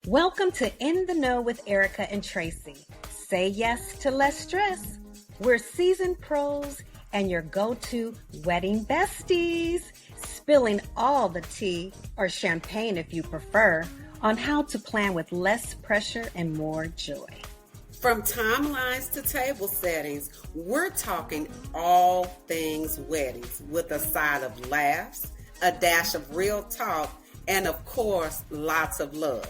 Welcome to In the Know with Erika and Tracy. Say yes to less stress. We're seasoned pros and your go-to wedding besties, spilling all the tea, or champagne if you prefer, on how to plan with less pressure and more joy. From timelines to table settings, we're talking all things weddings with a side of laughs, a dash of real talk, and of course, lots of love.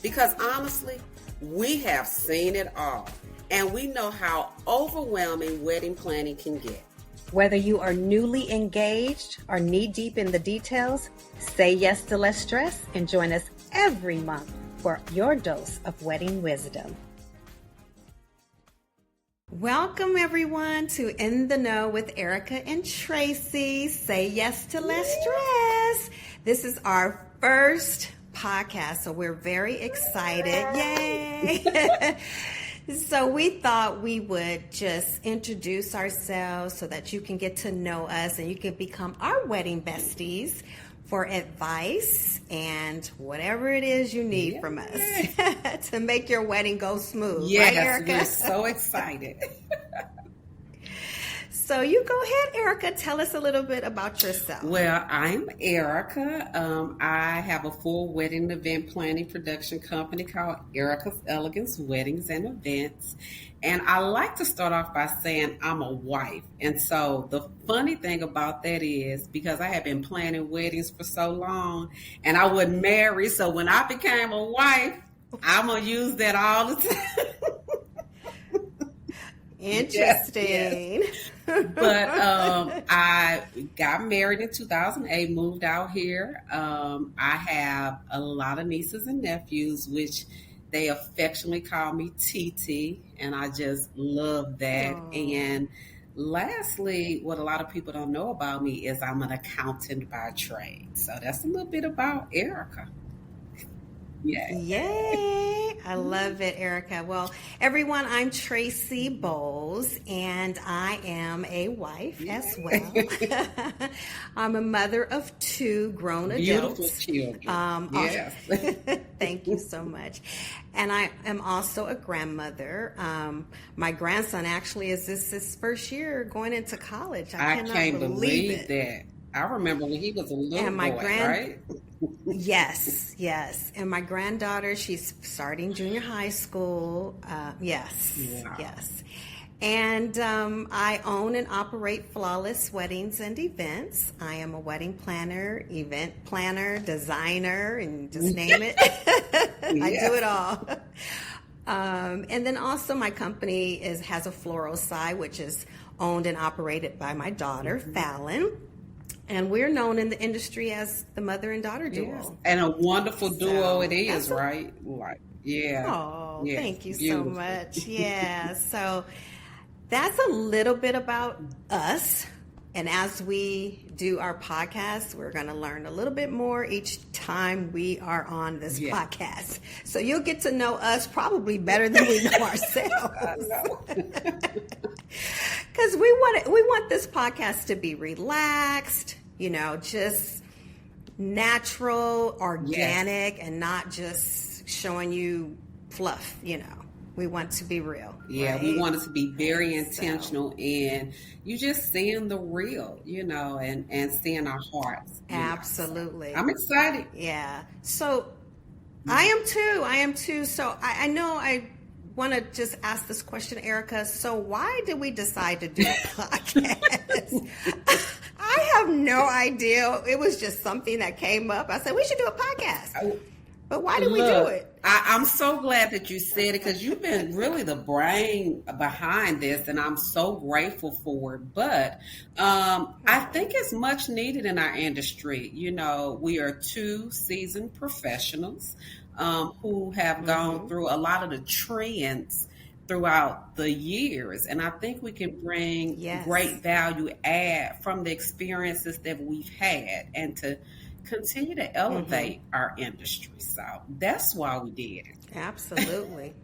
Because honestly, we have seen it all, and we know how overwhelming wedding planning can get. Whether you are newly engaged or knee-deep in the details, say yes to less stress and join us every month for your dose of wedding wisdom. Welcome, everyone, to In the Know with Erika and Tracy. Say yes to less stress. This is our first podcast, so we're very excited. Yay! So we thought we would just introduce ourselves so that you can get to know us and you can become our wedding besties for advice and whatever it is you need from us to make your wedding go smooth. Yes, right, Erika? We're so excited. So you go ahead, Erika. Tell us a little bit about yourself. Well, I'm Erika. I have a full wedding event planning production company called Erika's Elegance Weddings and Events. And I like to start off by saying I'm a wife. And so the funny thing about that is because I have been planning weddings for so long and I wasn't married. So when I became a wife, I'm going to use that all the time. Interesting. Yes. But I got married in 2008, moved out here. I have a lot of nieces and nephews, which they affectionately call me TT, and I just love that. Aww. And lastly, what a lot of people don't know about me is I'm an accountant by trade. So that's a little bit about Erika. Yay! I love it, Erika. Well, everyone, I'm Tracy Bowles, and I am a wife as well. I'm a mother of two grown adults. Beautiful children. Yes. Thank you so much. And I am also a grandmother. My grandson actually is his first year going into college. I can't believe that. I remember when he was a little boy, right? Yes. And my granddaughter, she's starting junior high school. Yes. And I own and operate Flawless Weddings and Events. I am a wedding planner, event planner, designer, and just name it. I do it all. And then also my company has a floral side, which is owned and operated by my daughter, Fallon. And we're known in the industry as the mother and daughter duo. Yes. And a wonderful duo it is, right? Oh, thank you so much. Yeah. So that's a little bit about us. And as we do our podcast, we're going to learn a little bit more each time we are on this podcast. So you'll get to know us probably better than we know ourselves. Because we want this podcast to be relaxed, just natural, organic, and not just showing you fluff, We want to be real. Yeah, right? We want it to be very intentional in you just seeing the real, and seeing our hearts. Absolutely. So I'm excited. Yeah. So I am too. So I know I want to just ask this question, Erika. So why did we decide to do a podcast? I have no idea. It was just something that came up. I said, we should do a podcast. But why did we do it? I'm so glad that you said it because you've been really the brain behind this, and I'm so grateful for it. But I think it's much needed in our industry. We are two seasoned professionals who have gone through a lot of the trends throughout the years. And I think we can bring great value add from the experiences that we've had and to continue to elevate our industry. So that's why we did it. Absolutely.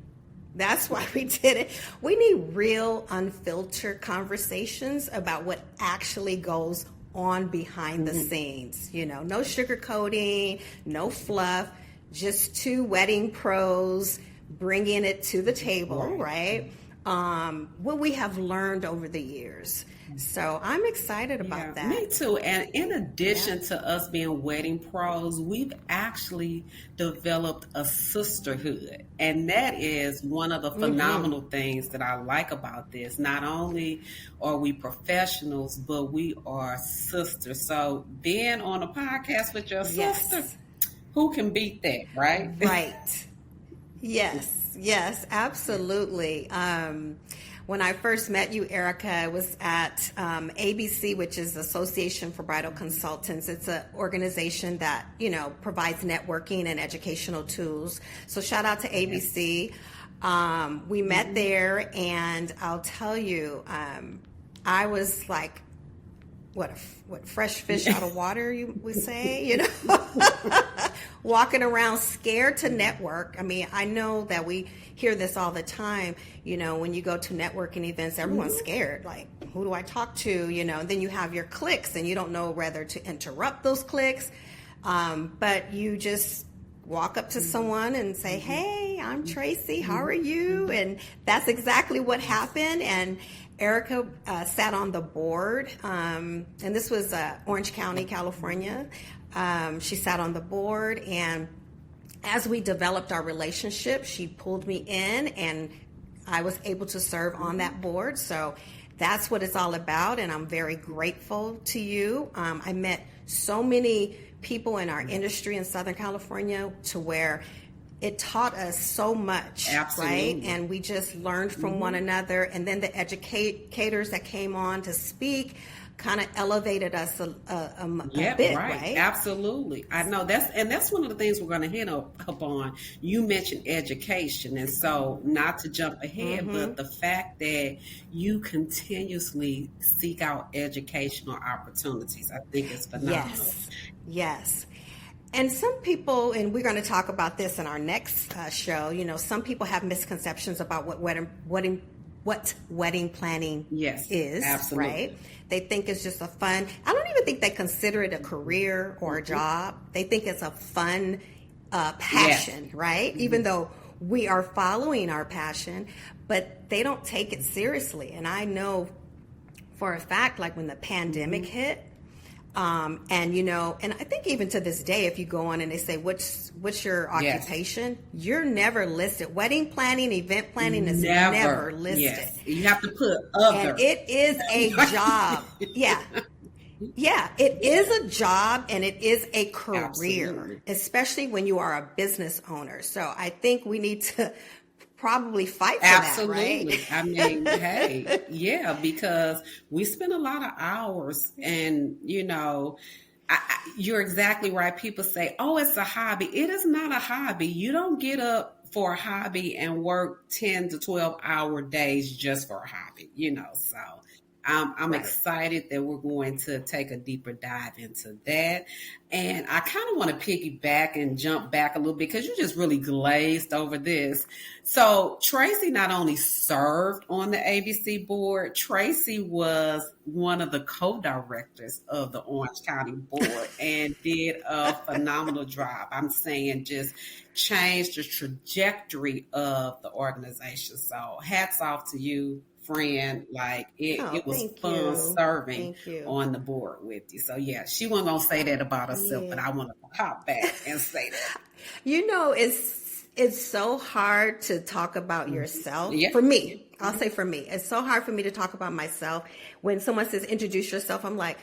That's why we did it. We need real, unfiltered conversations about what actually goes on behind the scenes. No sugarcoating, no fluff, just two wedding pros bringing it to the table, right? What we have learned over the years. So I'm excited about that. Me too. And in addition to us being wedding pros, we've actually developed a sisterhood. And that is one of the phenomenal things that I like about this. Not only are we professionals, but we are sisters. So being on a podcast with your sister, who can beat that, right? Right. Yes, absolutely. When I first met you, Erika, I was at ABC, which is Association for Bridal Consultants. It's an organization that, provides networking and educational tools. So shout out to ABC. We met there, and I'll tell you, I was like, what fresh fish out of water, you would say, walking around scared to network. I mean, I know that we hear this all the time, when you go to networking events, everyone's scared, like, who do I talk to, and then you have your cliques and you don't know whether to interrupt those cliques, but you just walk up to someone and say, hey, I'm Tracy, how are you? And that's exactly what happened. And Erika sat on the board, and this was Orange County, California. She sat on the board, and as we developed our relationship, she pulled me in, and I was able to serve on that board. So that's what it's all about, and I'm very grateful to you. I met so many people in our industry in Southern California to where it taught us so much, right? And we just learned from one another. And then the educators that came on to speak kind of elevated us a bit, right? Absolutely. I know that's one of the things we're going to hit up on. You mentioned education, and so not to jump ahead, but the fact that you continuously seek out educational opportunities, I think is phenomenal. Yes. And some people, and we're going to talk about this in our next show, some people have misconceptions about what wedding planning is, absolutely. Right? They think it's just a fun, I don't even think they consider it a career or a job. They think it's a fun passion, right? Even though we are following our passion, but they don't take it seriously. And I know for a fact, like when the pandemic hit, and and I think even to this day, if you go on and they say, what's your occupation? You're never listed. Wedding planning, event planning is never listed. Yes. You have to put other. And it is a job. Yeah, it is a job, and it is a career, especially when you are a business owner. So I think we need to probably fight for that, right? I mean, hey, because we spend a lot of hours, and you're exactly right. People say, oh, it's a hobby. It is not a hobby. You don't get up for a hobby and work 10 to 12-hour days just for a hobby, so I'm excited that we're going to take a deeper dive into that. And I kind of want to piggyback and jump back a little bit because you just really glazed over this. So Tracy not only served on the ABC board, Tracy was one of the co-directors of the Orange County board and did a phenomenal job. I'm saying just changed the trajectory of the organization. So hats off to you, friend. Like it was fun serving on the board with you. So she wasn't gonna say that about herself, but I want to hop back and say that. It's so hard to talk about yourself. For me, I'll say for me, it's so hard for me to talk about myself. When someone says introduce yourself, I'm like,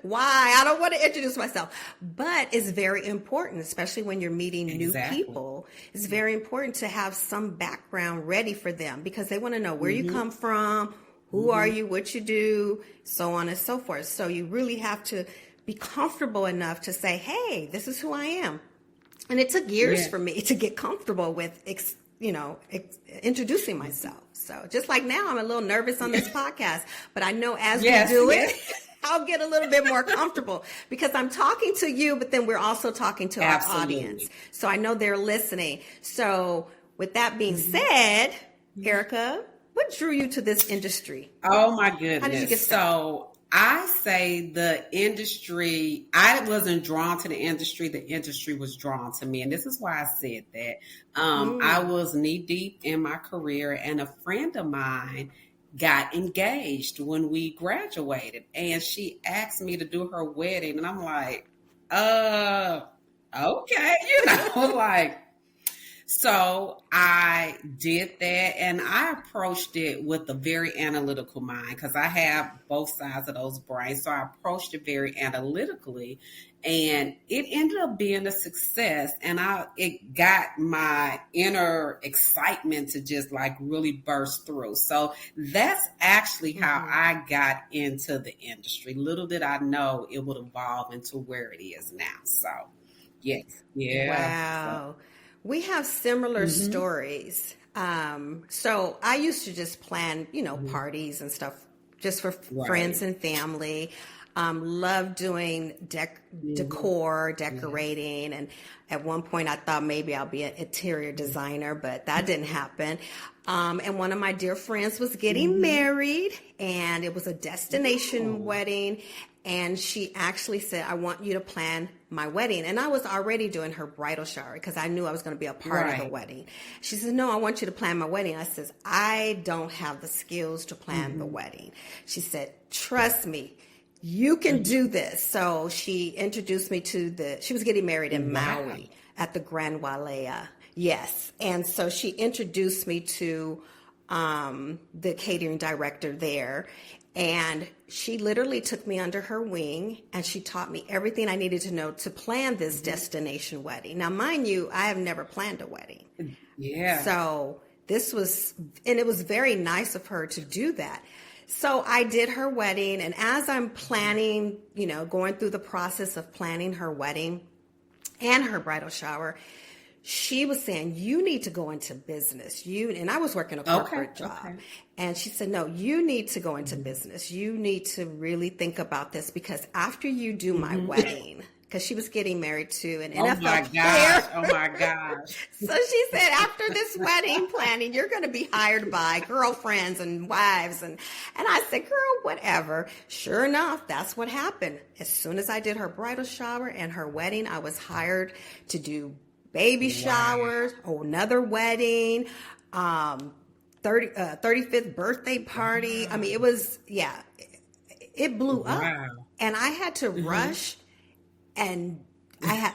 why? I don't want to introduce myself. But it's very important, especially when you're meeting new people. It's very important to have some background ready for them because they want to know where you come from, who are you, what you do, so on and so forth. So you really have to be comfortable enough to say, hey, this is who I am. And it took years for me to get comfortable with, introducing myself. So just like now, I'm a little nervous on this podcast, but I know as we do it, I'll get a little bit more comfortable because I'm talking to you, but then we're also talking to our audience. So I know they're listening. So with that being said, Erika, what drew you to this industry? Oh my goodness. How did you get started? So I say the industry, I wasn't drawn to the industry was drawn to me. And this is why I said that. I was knee deep in my career, and a friend of mine got engaged when we graduated, and she asked me to do her wedding. And I'm like, okay, like, so I did that, and I approached it with a very analytical mind because I have both sides of those brains. So I approached it very analytically, and it ended up being a success. And it got my inner excitement to just like really burst through. So that's actually how I got into the industry. Little did I know it would evolve into where it is now. So yes, yeah. Wow. We have similar stories. So I used to just plan, parties and stuff just for friends and family. Love doing decor, decorating. And at one point I thought maybe I'll be an interior designer, but that didn't happen. And one of my dear friends was getting married, and it was a destination wedding. And she actually said, I want you to plan my wedding. And I was already doing her bridal shower because I knew I was going to be a part of the wedding. She said, no, I want you to plan my wedding. I says, I don't have the skills to plan the wedding. She said, trust me, you can do this. So she introduced me to she was getting married in Maui at the Grand Wailea. Yes. And so she introduced me to the catering director there. And she literally took me under her wing, and she taught me everything I needed to know to plan this destination wedding. Now, mind you, I have never planned a wedding. Yeah. So it was very nice of her to do that. So I did her wedding, and as I'm planning, going through the process of planning her wedding and her bridal shower, she was saying, you need to go into business. And I was working a corporate job. Okay. And she said, no, you need to go into business. You need to really think about this, because after you do my wedding, because she was getting married to an NFL player. Oh my gosh. So she said, after this wedding planning, you're going to be hired by girlfriends and wives. And I said, girl, whatever. Sure enough, that's what happened. As soon as I did her bridal shower and her wedding, I was hired to do baby showers, another wedding, 35th birthday party. I mean, it was, it blew up. And I had to rush, and I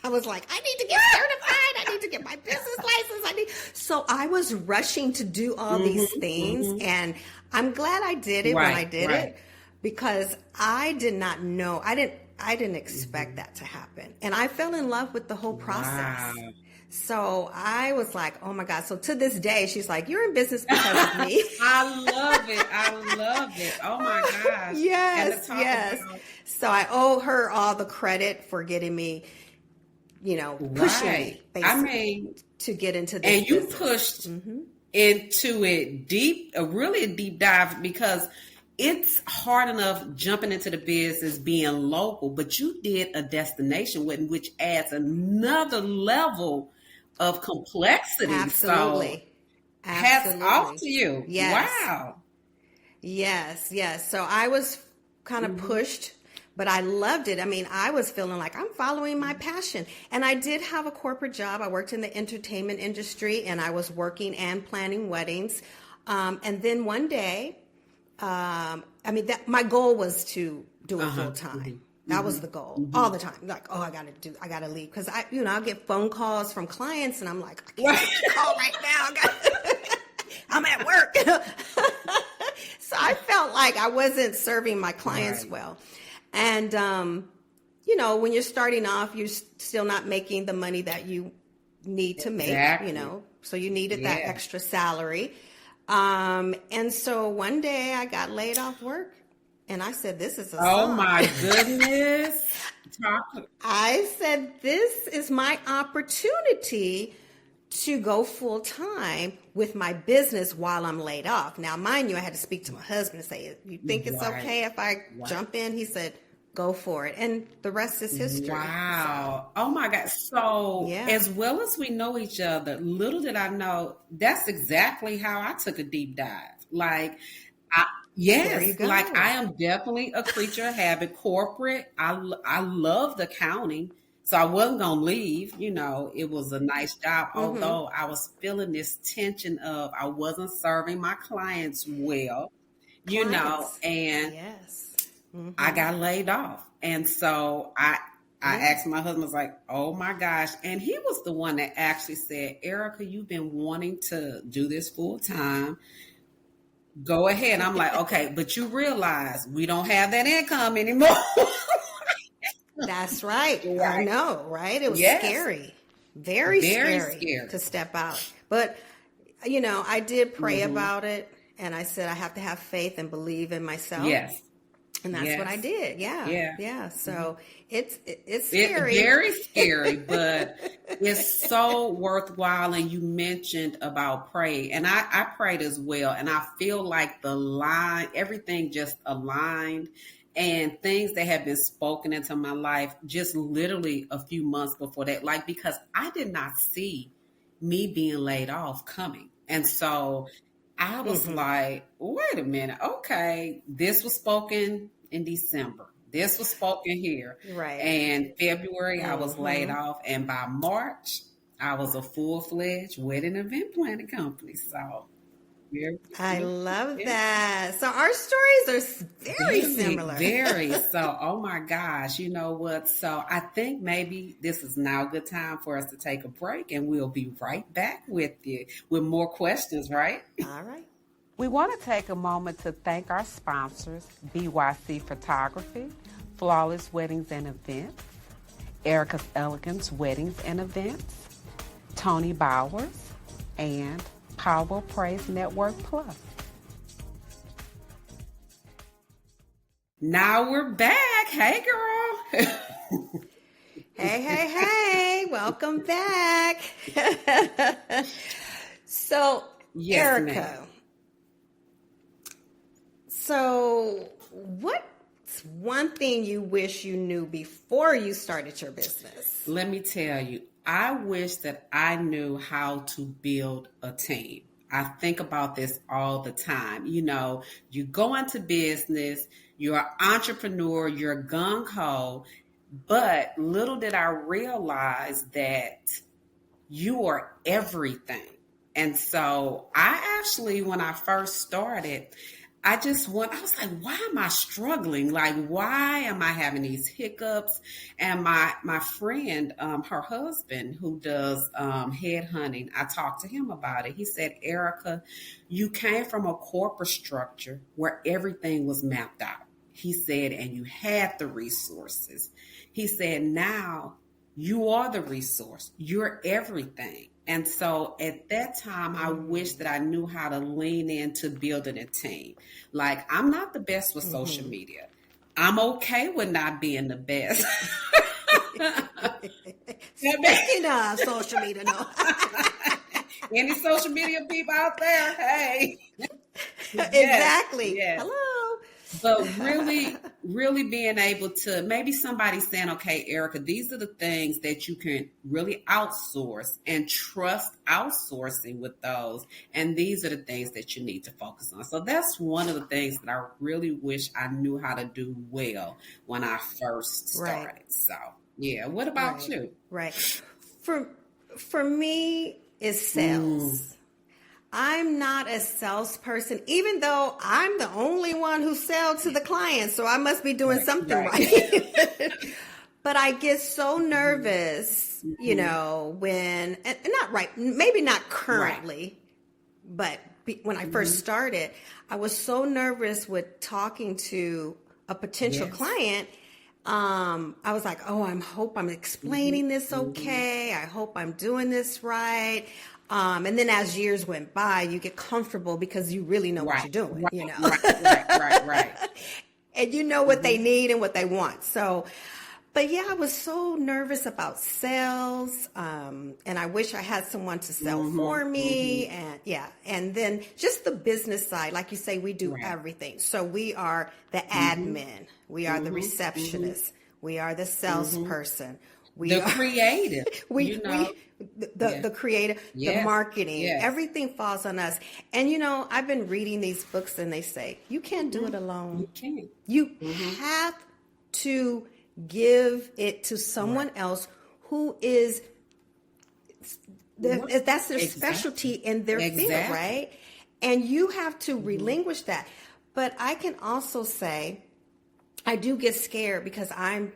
was like, I need to get certified. I need to get my business license. So I was rushing to do all these things. And I'm glad I did it when I did it, because I did not know. I didn't expect that to happen. And I fell in love with the whole process. Wow. So I was like, oh my God. So to this day, she's like, you're in business because of me. I love it. Oh my gosh. Yes. So I owe her all the credit for getting me, pushing me, basically, to get into this. And you pushed into it deep, really a deep dive, because it's hard enough jumping into the business being local, but you did a destination wedding, which adds another level of complexity. Absolutely. So, hats off to you. Yes. Wow. Yes. So I was kind of pushed, but I loved it. I mean, I was feeling like I'm following my passion. And I did have a corporate job. I worked in the entertainment industry, and I was working and planning weddings. And then one day, my goal was to do it full time. That was the goal all the time. Like, oh, I gotta leave. Cause I'll get phone calls from clients, and I'm like, I can't take a call right now. I'm at work. So I felt like I wasn't serving my clients well. And, when you're starting off, you're still not making the money that you need to make, so you needed that extra salary. And so one day I got laid off work, and I said, this is a sign. My goodness. I said, this is my opportunity to go full time with my business while I'm laid off. Now, mind you, I had to speak to my husband and say, you think it's okay if I jump in? He said, go for it. And the rest is history. Wow. So, oh my God. So as well as we know each other, little did I know, that's exactly how I took a deep dive. Like, There you Yes, like go. I am definitely a creature of habit. Corporate, I love the accounting, so I wasn't gonna leave. It was a nice job, Mm-hmm. although I was feeling this tension of I wasn't serving my clients well, Clients. and Yes. I Mm-hmm. got laid off, and so I Yeah. asked my husband, I was like, "Oh my gosh!" And he was the one that actually said, "Erica, you've been wanting to do this full time. Go ahead." I'm like, okay, but you realize we don't have that income anymore. That's right. I Right. know, right? It was Yes. scary. Very Very scary scary. to step out. But, I did pray Hmm. about it and I said I have to have faith and believe in myself. Yes. And that's what I Yes. did. Yeah. Yeah. Yeah. Mhm. So it's It scary. very scary, but it's so worthwhile. And you mentioned about pray, and I prayed as well. And I feel like everything just aligned, and things that have been spoken into my life just literally a few months before that. Like because I did not see me being laid off coming, and so I was Hmm. like, wait a minute, okay, this was spoken in December. This was spoken here. Right. And February, I was laid Hmm. off. And by March, I was a full fledged wedding event planning company. So, yeah, I love yeah, that. So our stories are very very, similar. very. So, oh my gosh, you know what? So, I think maybe this is now a good time for us to take a break and we'll be right back with you with more questions, right? All right. We want to take a moment to thank our sponsors, BYC Photography, Flawless Weddings and Events, Erika's Elegance Weddings and Events, Tony Bowers, and Power Praise Network Plus. Now we're back. Hey, girl. Hey, hey, hey. Welcome back. So, Yes, ma'am. Erika, so what's one thing you wish you knew before you started your business? Let me tell you, I wish that I knew how to build a team. I think about this all the time. You go into business, you're an entrepreneur, you're gung ho, but little did I realize that you are everything. And so I actually, when I first started, I was like, why am I struggling? Like, why am I having these hiccups? And my friend, her husband, who does headhunting, I talked to him about it. He said, Erica, you came from a corporate structure where everything was mapped out. He said, and you had the resources. He said, now you are the resource. You're everything. And so at that time, I wish that I knew how to lean into building a team. Like, I'm not the best with social Mm-hmm. media. I'm okay with not being the best. Speaking of social media, no. Any social media people out there? Hey. Yes, Exactly. yes. Hello. But really, really being able to maybe somebody saying, okay, Erica, these are the things that you can really outsource and trust outsourcing with those. And these are the things that you need to focus on. So that's one of the things that I really wish I knew how to do well when I first Right. started. So, yeah. What about Right. you? Right. For for me, it's Mm, sales. I'm not a salesperson, even though I'm the only one who sells to the clients, so I must be doing right, something right. right. But I get so Mhm, nervous, mhm. and not right, maybe not Right. currently, but when I first Hmm. started, I was so nervous with talking to a potential Yes. client. I was like, oh, hope I'm Hmm. explaining this Hmm. okay. I hope I'm doing this right. And then as years went by, you get comfortable because you really know what Right, you're doing, right, right, right, right, right. and you know what they Hmm. need and what they want. So, but yeah, I was so nervous about sales. And I wish I had someone to sell Hmm. for Hmm. me. And yeah. And then just the business side, like you say, we do Right. everything. So we are the Hmm. admin. We are the Hmm. Hmm. receptionist. We are the Hmm. salesperson. We The are creative, we you know. the creative, the Yes. marketing, Yes. everything falls on us. And I've been reading these books and they say you can't do it alone. You can. You Mm-hmm. have to give it to someone else who is that's their specialty Exactly. in their field, Exactly. right? And you have to relinquish that. But I can also say I do get scared because I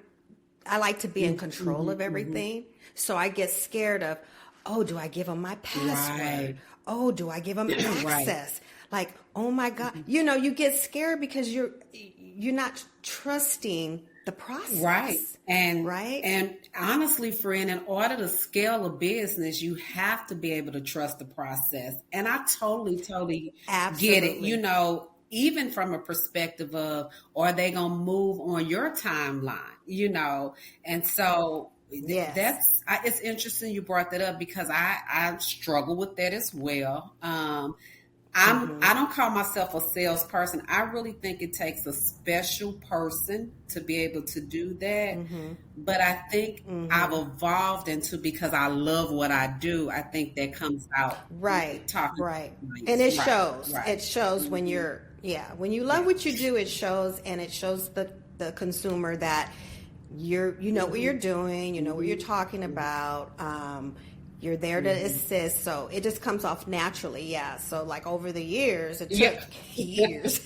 like to be in control of everything. So I get scared of, oh, do I give them my password? Right. Oh, do I give them Right. access? Like, oh my God, you get scared because you're not trusting the process. Right. And Right? and honestly, friend, in order to scale a business, you have to be able to trust the process. And I totally get it. Absolutely. Even from a perspective of, are they gonna move on your timeline? And so Yes. it's interesting you brought that up because I struggle with that as well. I don't call myself a salesperson. I really think it takes a special person to be able to do that. But I think I've evolved into, because I love what I do. I think that comes out Right, talking. right. To And it clients. shows. Right. It shows when when you love what you do, it shows, and it shows the consumer that you know what you're doing, you know what you're talking about. You're there to assist, so it just comes off naturally. Yeah. So like over the years, it took years.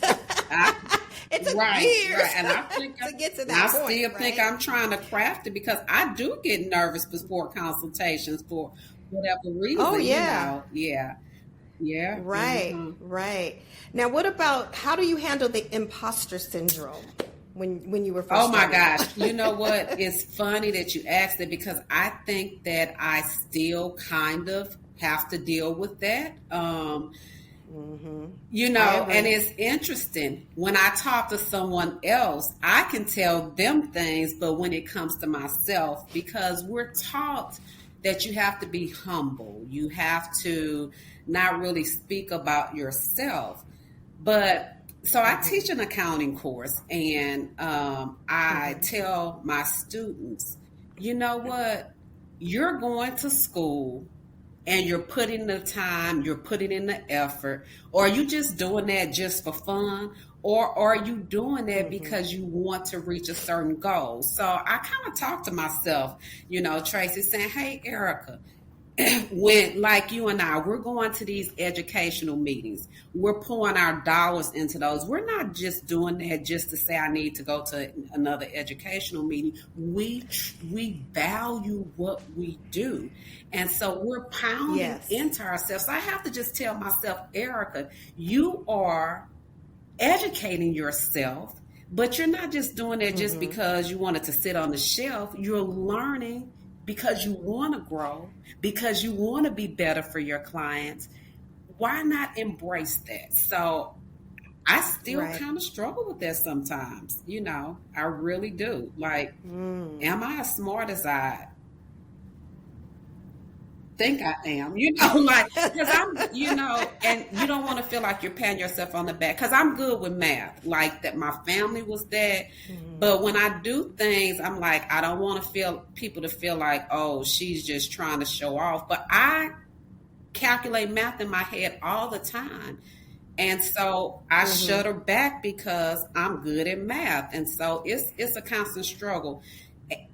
It took years And I think to get to that I point. still think I'm trying to craft it because I do get nervous before consultations for whatever reason. Oh yeah. Yeah. Right, right. Now, what about how do you handle the imposter syndrome when you were first? Oh my starting? gosh! You know what? It's funny that you asked it because I think that I still kind of have to deal with that. And it's interesting when I talk to someone else, I can tell them things, but when it comes to myself, because we're taught that you have to be humble, you have to not really speak about yourself. But so I teach an accounting course, and I tell my students, you know what? You're going to school and you're putting the time, you're putting in the effort, or are you just doing that just for fun? Or are you doing that because you want to reach a certain goal? So I kind of talk to myself, Tracy, saying, hey, Erika, when, like you and I, we're going to these educational meetings, we're pouring our dollars into those. We're not just doing that just to say I need to go to another educational meeting. We value what we do. And so we're pounding into ourselves. So I have to just tell myself, Erika, you are educating yourself, but you're not just doing that just because you wanted to sit on the shelf. You're learning because you want to grow, because you want to be better for your clients. Why not embrace that? So I still kind of struggle with that sometimes. I really do. Like, am I as smart as I think I am? Like, because I'm, and you don't want to feel like you're patting yourself on the back, because I'm good with math, like that. My family was that. But when I do things, I'm like, I don't want people to feel like, oh, she's just trying to show off. But I calculate math in my head all the time. And so I shut her back because I'm good at math. And so it's a constant struggle.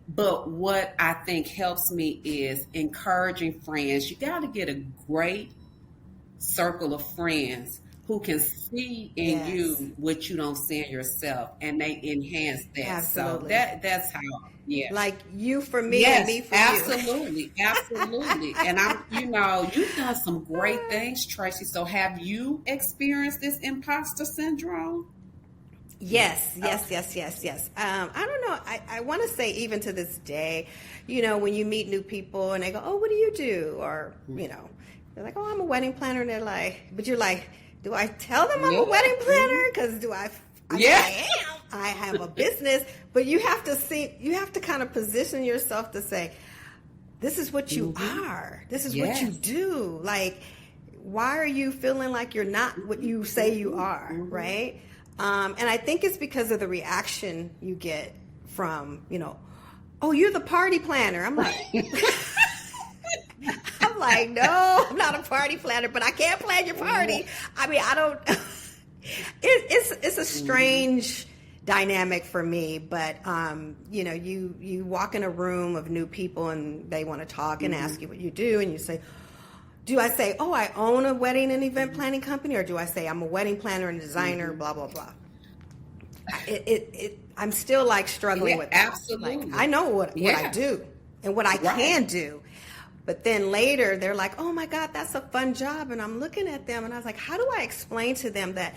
But what I think helps me is encouraging friends. You got to get a great circle of friends who can see in you what you don't see in yourself, and they enhance that. Absolutely. So that's how, like you for me and me for absolutely, you. Absolutely. And you've done some great things, Tracy. So have you experienced this imposter syndrome? Yes. I don't know. I want to say even to this day, when you meet new people and they go, oh, what do you do? Or, they're like, oh, I'm a wedding planner. And they're like, but you're like, do I tell them I'm a wedding planner? Because I am. I have a business. But you have to kind of position yourself to say, this is what you are. This is what you do. Like, why are you feeling like you're not what you say you are, right? And I think it's because of the reaction you get from, oh, you're the party planner. I'm like, I'm like, no, I'm not a party planner, but I can't plan your party. I mean, I don't, it's a strange dynamic for me, but, you know, you walk in a room of new people and they want to talk and ask you what you do. And you say, do I say, oh, I own a wedding and event planning company? Or do I say I'm a wedding planner and designer, blah, blah, blah. I'm still like struggling with that. Absolutely. Like, I know what I do and what I can do. But then later they're like, oh my God, that's a fun job. And I'm looking at them and I was like, how do I explain to them that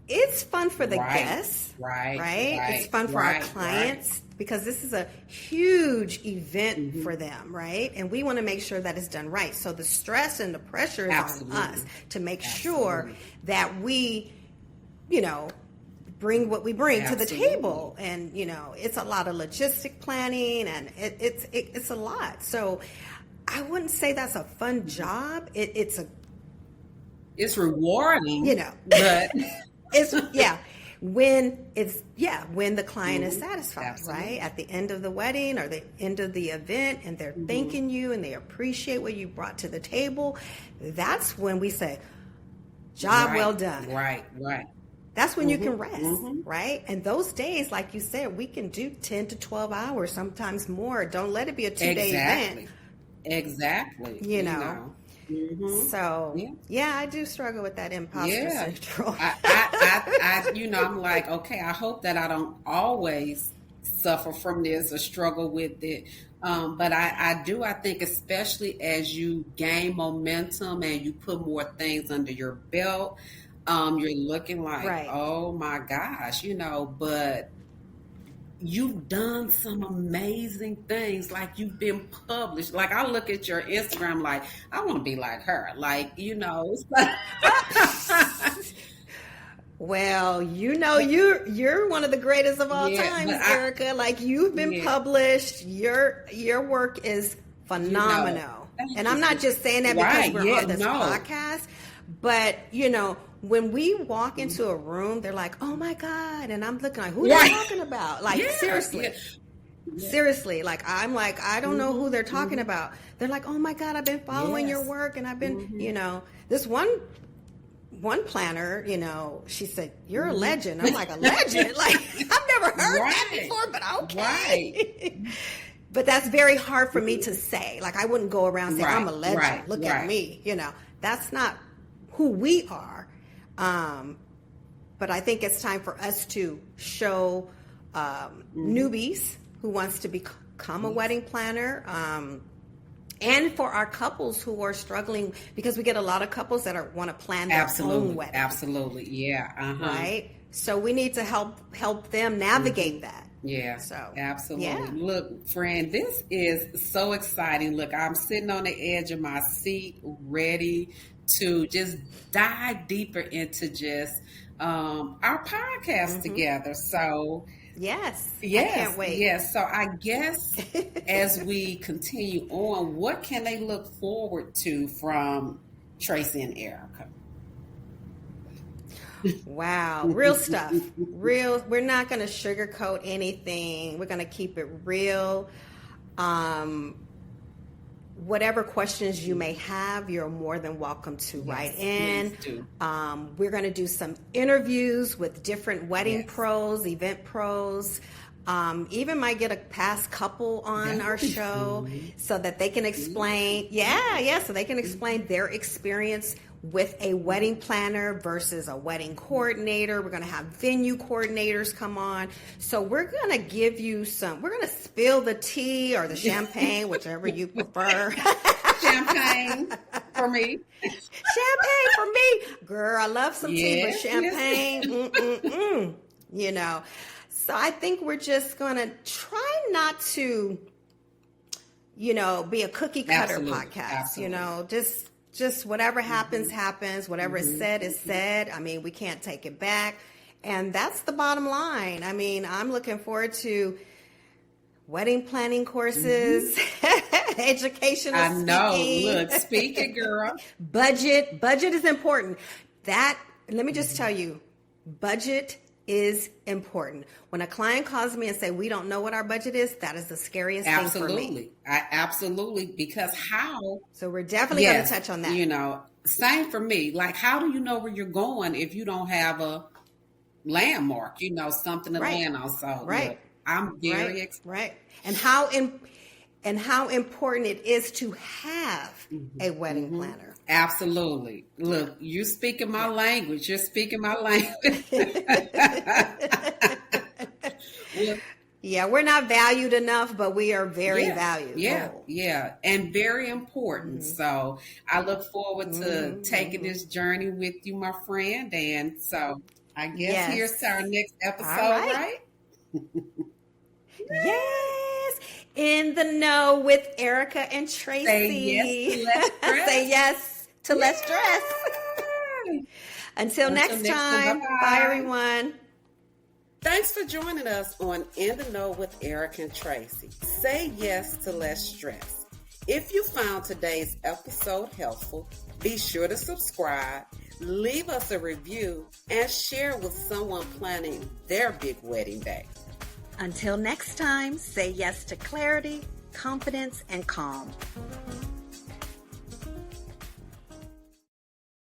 it's fun for the guests, right? It's fun for our clients because this is a huge event for them, right? And we want to make sure that it's done right. So the stress and the pressure is on us to make sure that we, you know, bring what we bring to the table. And, you know, it's a lot of logistic planning and it's a lot. So I wouldn't say that's a fun job. It's rewarding, you know, but it's when the client is satisfied, right? At the end of the wedding or the end of the event and they're thanking you and they appreciate what you brought to the table. That's when we say, job well done. Right. That's when you can rest, right? And those days, like you said, we can do 10 to 12 hours, sometimes more. Don't let it be a 2-day event. Exactly. You know. So, I do struggle with that imposter syndrome. I, you know, I'm like, okay, I hope that I don't always suffer from this or struggle with it. But I think especially as you gain momentum and you put more things under your belt, you're looking like, oh my gosh, you know, but you've done some amazing things. Like you've been published. Like I look at your Instagram, like I want to be like her. Like, you know, it's like well, you know, you're one of the greatest of all times, Erika. Like you've been published. Your work is phenomenal. You know, and I'm not just saying that because we're on this podcast, but you know, when we walk into a room, they're like, oh my God. And I'm looking like, who are they talking about? Like, seriously. Like, I'm like, I don't know who they're talking about. They're like, oh my God, I've been following your work. And I've been, you know, this one planner, you know, she said, you're a legend. I'm like, a legend? Like, I've never heard that before, but okay. But that's very hard for me to say. Like, I wouldn't go around saying, I'm a legend. Look at me. You know, that's not who we are. But I think it's time for us to show newbies who wants to become a wedding planner, and for our couples who are struggling, because we get a lot of couples that want to plan their own wedding. Absolutely, yeah, right. So we need to help them navigate that. Yeah, so absolutely. Yeah. Look, friend, this is so exciting. Look, I'm sitting on the edge of my seat, ready to just dive deeper into just our podcast together. So yes, I can't wait. Yes. So I guess as we continue on, what can they look forward to from Tracy and Erika? Wow, real stuff. Real. We're not going to sugarcoat anything. We're going to keep it real. Whatever questions you may have, you're more than welcome to write in. We're going to do some interviews with different wedding pros, event pros. Even might get a past couple on our show so that they can explain. So they can explain their experience with a wedding planner versus a wedding coordinator. We're going to have venue coordinators come on. So we're going to give you we're going to spill the tea or the champagne, whichever you prefer. Champagne for me. Champagne for me. Girl, I love some tea, but champagne, you know. So I think we're just going to try not to, you know, be a cookie cutter podcast, you know, just whatever happens, whatever is said. I mean, we can't take it back. And that's the bottom line. I mean, I'm looking forward to wedding planning courses, educational speaking. I know. Look, speak it, girl. Budget is important. Let me just tell you, budget is important. When a client calls me and say, we don't know what our budget is, that is the scariest thing for me. Absolutely. Absolutely. Because how? So we're definitely going to touch on that. You know, same for me. Like, how do you know where you're going if you don't have a landmark, you know, something to land on? So look, I'm very excited. Right. And how important it is to have a wedding planner. Absolutely. Look, you're speaking my language. You're speaking my language. Yeah, we're not valued enough, but we are very valued. Yeah. And very important. So I look forward to taking this journey with you, my friend. And so I guess here's to our next episode, right? Yes. In the Know with Erika and Tracy. Say yes to less stress. Say yes to less stress. Until next time. Bye, everyone. Thanks for joining us on In the Know with Erika and Tracy. Say yes to less stress. If you found today's episode helpful, be sure to subscribe, leave us a review, and share with someone planning their big wedding day. Until next time, say yes to clarity, confidence, and calm.